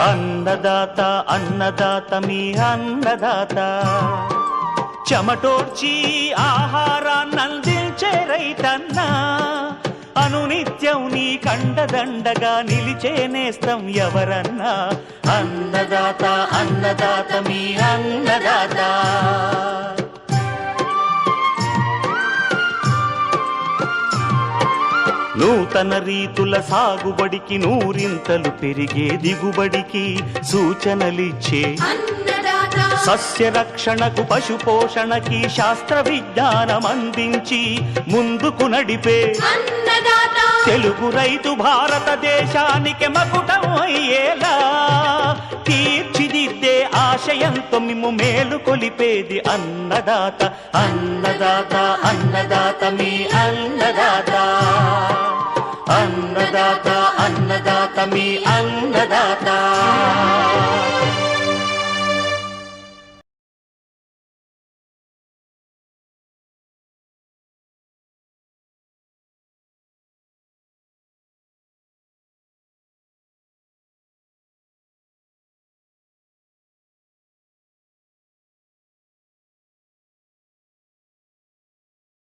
అన్నదాత అన్నదాత మీ అన్నదాత చెమటోర్చి ఆహారాన్నందించే రైతన్నా అనునిత్యం నీ కండదండగా నిలిచే నేస్తం ఎవరన్నా అన్నదాత అన్నదాత మీ అన్నదాత నూతన రీతుల సాగుబడికి నూరింతలు పెరిగే దిగుబడికి సూచనలిచ్చే సస్య రక్షణకు పశు పోషణకి శాస్త్ర విజ్ఞానం అందించి ముందుకు నడిపే తెలుగు రైతు భారతదేశానికి మకుటం అయ్యేలా తీర్చిదిద్దే ఆశయంతో మిమ్ము మేలు కొలిపేది అన్నదాత అన్నదాత అన్నదాత మీ అన్నదాత అన్నదాత అన్నదాత మీ అన్నదాత